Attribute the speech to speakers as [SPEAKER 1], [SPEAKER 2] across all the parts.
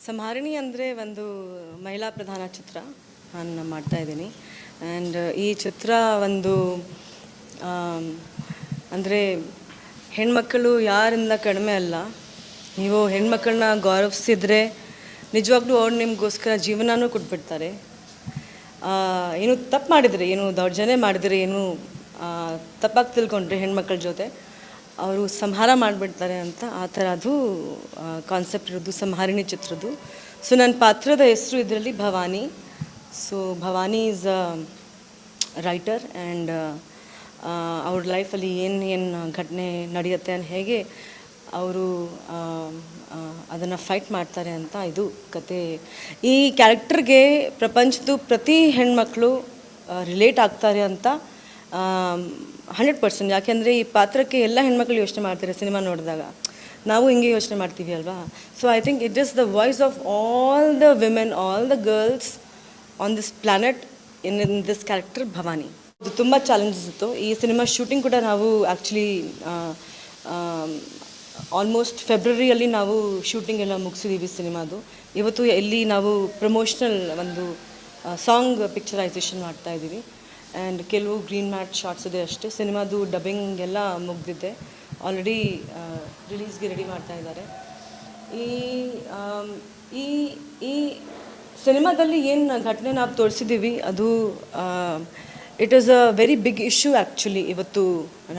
[SPEAKER 1] ಸಂಹಾರಿಣಿ ಅಂದರೆ ಒಂದು ಮಹಿಳಾ ಪ್ರಧಾನ ಚಿತ್ರ ನಾನು ಮಾಡ್ತಾ ಇದ್ದೀನಿ. ಆ್ಯಂಡ್ ಈ ಚಿತ್ರ ಒಂದು ಅಂದರೆ ಹೆಣ್ಮಕ್ಕಳು ಯಾರಿಂದ ಕಡಿಮೆ ಅಲ್ಲ. ನೀವು ಹೆಣ್ಮಕ್ಳನ್ನ ಗೌರವಿಸಿದ್ರೆ ನಿಜವಾಗ್ಲೂ ಅವ್ರು ನಿಮಗೋಸ್ಕರ ಜೀವನನೂ ಕೊಟ್ಬಿಡ್ತಾರೆ. ಏನು ತಪ್ಪು ಮಾಡಿದರೆ, ಏನು ದೌರ್ಜನ್ಯ ಮಾಡಿದರೆ, ಏನು ತಪ್ಪಾಗಿ ತಿಳ್ಕೊಂಡ್ರೆ ಹೆಣ್ಮಕ್ಳ ಜೊತೆ ಅವರು ಸಂಹಾರ ಮಾಡಿಬಿಡ್ತಾರೆ ಅಂತ ಆ ಥರ ಅದು ಕಾನ್ಸೆಪ್ಟ್ ಇರೋದು ಸಂಹಾರಿಣಿ ಚಿತ್ರದ್ದು. ಸೊ ನನ್ನ ಪಾತ್ರದ ಹೆಸರು ಇದರಲ್ಲಿ Bhavani. So Bhavani is a writer and ಅವ್ರ ಲೈಫಲ್ಲಿ ಏನು ಘಟನೆ ನಡೆಯುತ್ತೆ ಅಂತ ಹೇಗೆ ಅವರು ಅದನ್ನು ಫೈಟ್ ಮಾಡ್ತಾರೆ ಅಂತ ಇದು ಕತೆ. ಈ ಕ್ಯಾರೆಕ್ಟರ್ಗೆ ಪ್ರಪಂಚದ ಪ್ರತಿ ಹೆಣ್ಮಕ್ಳು ರಿಲೇಟ್ ಆಗ್ತಾರೆ ಅಂತ 100%. ಯಾಕೆಂದರೆ ಈ ಪಾತ್ರಕ್ಕೆ ಎಲ್ಲ ಹೆಣ್ಮಕ್ಳು ಯೋಚನೆ ಮಾಡ್ತಾರೆ ಸಿನಿಮಾ ನೋಡಿದಾಗ. ನಾವು ಹಿಂಗೆ ಯೋಚನೆ ಮಾಡ್ತೀವಿ ಅಲ್ವಾ. So I think it is the voice of all the women, all the girls on this planet in this character Bhavani. ಇದು ತುಂಬ ಚಾಲೆಂಜಸ್ ಇತ್ತು. ಈ ಸಿನಿಮಾ ಶೂಟಿಂಗ್ ಕೂಡ ನಾವು ಆ್ಯಕ್ಚುಲಿ ಆಲ್ಮೋಸ್ಟ್ ಫೆಬ್ರವರಿಯಲ್ಲಿ ನಾವು ಶೂಟಿಂಗ್ ಎಲ್ಲ ಮುಗಿಸಿದ್ದೀವಿ ಸಿನಿಮಾದು. ಇವತ್ತು ಎಲ್ಲಿ ನಾವು ಪ್ರಮೋಷ್ನಲ್ ಒಂದು ಸಾಂಗ್ ಪಿಕ್ಚರೈಸೇಷನ್ ಮಾಡ್ತಾಯಿದ್ದೀವಿ. ಆ್ಯಂಡ್ ಕೆಲವು ಗ್ರೀನ್ ಮ್ಯಾಟ್ ಶಾರ್ಟ್ಸ್ ಇದೆ ಅಷ್ಟೇ. ಸಿನಿಮಾದು ಡಬ್ಬಿಂಗ್ ಎಲ್ಲ ಮುಗಿದಿದೆ, ಆಲ್ರೆಡಿ ರಿಲೀಸ್ಗೆ ರೆಡಿ ಮಾಡ್ತಾ ಇದ್ದಾರೆ. ಈ ಈ ಸಿನಿಮಾದಲ್ಲಿ ಏನು ಘಟನೆ ನಾವು ತೋರಿಸಿದ್ದೀವಿ ಅದು it is a very big issue actually ಇವತ್ತು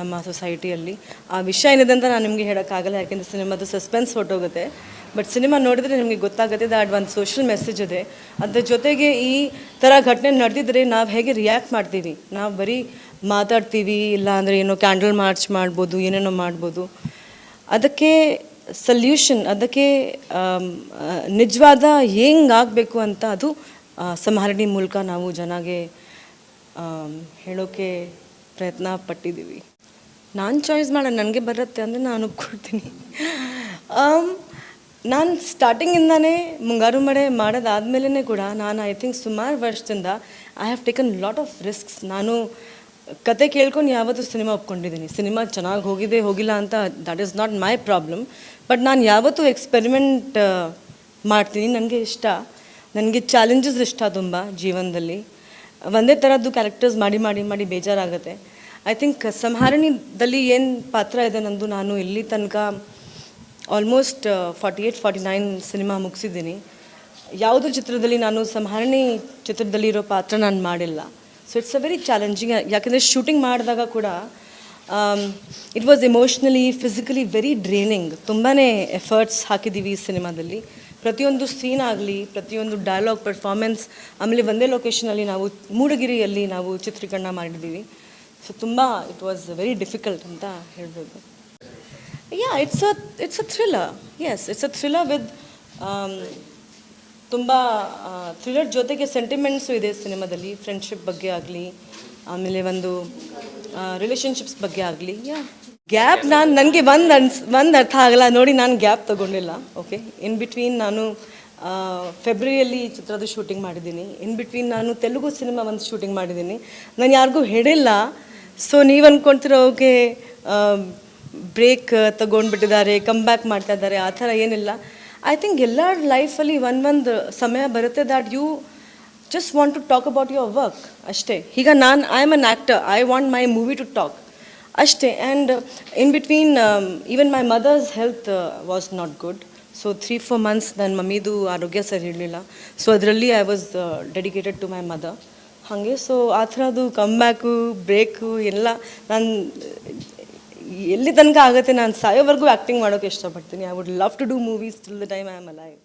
[SPEAKER 1] ನಮ್ಮ ಸೊಸೈಟಿಯಲ್ಲಿ. ಆ ವಿಷಯ ಏನಿದೆ ಅಂತ ನಾನು ನಿಮಗೆ ಹೇಳೋಕ್ಕಾಗಲ್ಲ, ಯಾಕೆಂದರೆ ಸಿನಿಮಾದು ಸಸ್ಪೆನ್ಸ್ ಹೊರಟೋಗುತ್ತೆ. ಬಟ್ ಸಿನಿಮಾ ನೋಡಿದರೆ ನಿಮಗೆ ಗೊತ್ತಾಗುತ್ತೆ ದ್ಯಾಟ್ ಒಂದು ಸೋಷಿಯಲ್ ಮೆಸೇಜ್ ಇದೆ. ಅದ್ರ ಜೊತೆಗೆ ಈ ಥರ ಘಟನೆ ನಡೆದಿದ್ರೆ ನಾವು ಹೇಗೆ ರಿಯಾಕ್ಟ್ ಮಾಡ್ತೀವಿ. ನಾವು ಬರೀ ಮಾತಾಡ್ತೀವಿ, ಇಲ್ಲ ಅಂದರೆ ಏನೋ ಕ್ಯಾಂಡಲ್ ಮಾರ್ಚ್ ಮಾಡ್ಬೋದು, ಏನೇನೋ ಮಾಡ್ಬೋದು. ಅದಕ್ಕೆ ಸಲ್ಯೂಷನ್, ಅದಕ್ಕೆ ನಿಜವಾದ ಹೆಂಗಾಗಬೇಕು ಅಂತ ಅದು ಸಂಹಾರಿಣಿ ಮೂಲಕ ನಾವು ಜನಗೆ ಹೇಳೋಕ್ಕೆ ಪ್ರಯತ್ನ ಪಟ್ಟಿದ್ದೀವಿ. ನಾನು ಚಾಯ್ಸ್ ಮಾಡೋದು ನನಗೆ ಬರುತ್ತೆ ಅಂದರೆ ನಾನು ಒಪ್ಕೊಳ್ತೀನಿ. ನಾನು ಸ್ಟಾರ್ಟಿಂಗಿಂದನೇ ಮುಂಗಾರು ಮಳೆ ಮಾಡೋದಾದಮೇಲೆ ಕೂಡ ನಾನು ಐ ಥಿಂಕ್ ಸುಮಾರು ವರ್ಷದಿಂದ I have taken lot of risks. ನಾನು ಕತೆ ಕೇಳ್ಕೊಂಡು ಯಾವತ್ತೂ ಸಿನಿಮಾ ಒಪ್ಕೊಂಡಿದ್ದೀನಿ. ಸಿನಿಮಾ ಚೆನ್ನಾಗಿ ಹೋಗಿದೆ ಹೋಗಿಲ್ಲ ಅಂತ that is not my problem. But ನಾನು ಯಾವತ್ತೂ ಎಕ್ಸ್ಪೆರಿಮೆಂಟ್ ಮಾಡ್ತೀನಿ. ನನಗೆ ಇಷ್ಟ, ನನಗೆ ಚಾಲೆಂಜಸ್ ಇಷ್ಟ ತುಂಬ ಜೀವನದಲ್ಲಿ. ಒಂದೇ ಥರದ್ದು ಕ್ಯಾರೆಕ್ಟರ್ಸ್ ಮಾಡಿ ಮಾಡಿ ಮಾಡಿ ಬೇಜಾರಾಗುತ್ತೆ. ಐ ಥಿಂಕ್ ಸಂಹಾರಿಣಿದಲ್ಲಿ ಏನು ಪಾತ್ರ ಇದೆ ನಂದು, ನಾನು ಇಲ್ಲಿ ತನಕ ಆಲ್ಮೋಸ್ಟ್ 48-49 ಸಿನಿಮಾ ಮುಗಿಸಿದ್ದೀನಿ. ಯಾವುದೋ ಚಿತ್ರದಲ್ಲಿ ನಾನು ಸಂಹಾರಿಣಿ ಚಿತ್ರದಲ್ಲಿರೋ ಪಾತ್ರ ನಾನು ಮಾಡಿಲ್ಲ. So it's a very challenging. ಯಾಕೆಂದರೆ ಶೂಟಿಂಗ್ ಮಾಡಿದಾಗ ಕೂಡ it was emotionally, physically very draining. ತುಂಬಾ ಎಫರ್ಟ್ಸ್ ಹಾಕಿದ್ದೀವಿ ಈ ಸಿನಿಮಾದಲ್ಲಿ. ಪ್ರತಿಯೊಂದು ಸೀನ್ ಆಗಲಿ, ಪ್ರತಿಯೊಂದು ಡೈಲಾಗ್, ಪರ್ಫಾರ್ಮೆನ್ಸ್, ಆಮೇಲೆ ಒಂದೇ ಲೊಕೇಶನಲ್ಲಿ ನಾವು ಮೂಡಗಿರಿಯಲ್ಲಿ ನಾವು ಚಿತ್ರೀಕರಣ ಮಾಡಿದ್ದೀವಿ. ಸೊ ತುಂಬ ಇಟ್ ವಾಸ್ ವೆರಿ ಡಿಫಿಕಲ್ಟ್ ಅಂತ ಹೇಳ್ಬೋದು. Yeah, it's a thriller. Yes, it's a thriller with ತುಂಬ ಥ್ರಿಲ್ಲರ್ ಜೊತೆಗೆ ಸೆಂಟಿಮೆಂಟ್ಸು ಇದೆ ಸಿನಿಮಾದಲ್ಲಿ. ಫ್ರೆಂಡ್ಶಿಪ್ ಬಗ್ಗೆ ಆಗಲಿ, ಆಮೇಲೆ ಒಂದು ರಿಲೇಷನ್ಶಿಪ್ಸ್ ಬಗ್ಗೆ ಆಗಲಿ. ಗ್ಯಾಪ್ ನನಗೆ ಒಂದು ಅರ್ಥ ಆಗಲ್ಲ ನೋಡಿ, ನಾನು ಗ್ಯಾಪ್ ತೊಗೊಂಡಿಲ್ಲ. ಓಕೆ, ಇನ್ ಬಿಟ್ವೀನ್ ನಾನು ಫೆಬ್ರವರಿಯಲ್ಲಿ ಚಿತ್ರದ ಶೂಟಿಂಗ್ ಮಾಡಿದ್ದೀನಿ. ಇನ್ ಬಿಟ್ವೀನ್ ನಾನು ತೆಲುಗು ಸಿನಿಮಾ ಒಂದು ಶೂಟಿಂಗ್ ಮಾಡಿದ್ದೀನಿ. ನಾನು ಯಾರಿಗೂ ಹೇಳಿಲ್ಲ. ಸೊ ನೀವು ಅಂದ್ಕೊಳ್ತಿರೋ ಓಕೆ ಬ್ರೇಕ್ ತೊಗೊಂಡ್ಬಿಟ್ಟಿದ್ದಾರೆ, ಕಮ್ ಬ್ಯಾಕ್ ಮಾಡ್ತಾ ಇದ್ದಾರೆ, ಆ ಥರ ಏನಿಲ್ಲ. ಐ ಥಿಂಕ್ ಎಲ್ಲರ ಲೈಫಲ್ಲಿ ಒಂದು ಸಮಯ ಬರುತ್ತೆ that you just want to talk about your work ಅಷ್ಟೇ. ಈಗ I am an actor, I want my movie to talk ಅಷ್ಟೇ. And in between even my mother's health was not good. So 3-4 months ನನ್ನ ಮಮ್ಮಿದು ಆರೋಗ್ಯ ಸರಿ ಇರಲಿಲ್ಲ. So ಅದರಲ್ಲಿ I was dedicated to my mother. ಹಾಗೆ ಸೊ ಆ ಥರದ್ದು ಕಮ್ ಬ್ಯಾಕು, ಬ್ರೇಕು ಎಲ್ಲ ನಾನು ಎಲ್ಲಿ ತನಕ ಆಗುತ್ತೆ. ನಾನು ಸಾಯೋವರೆಗೂ ಆ್ಯಕ್ಟಿಂಗ್ ಮಾಡೋಕ್ಕೆ ಇಷ್ಟಪಡ್ತೀನಿ. I would love to do movies till the time I am alive.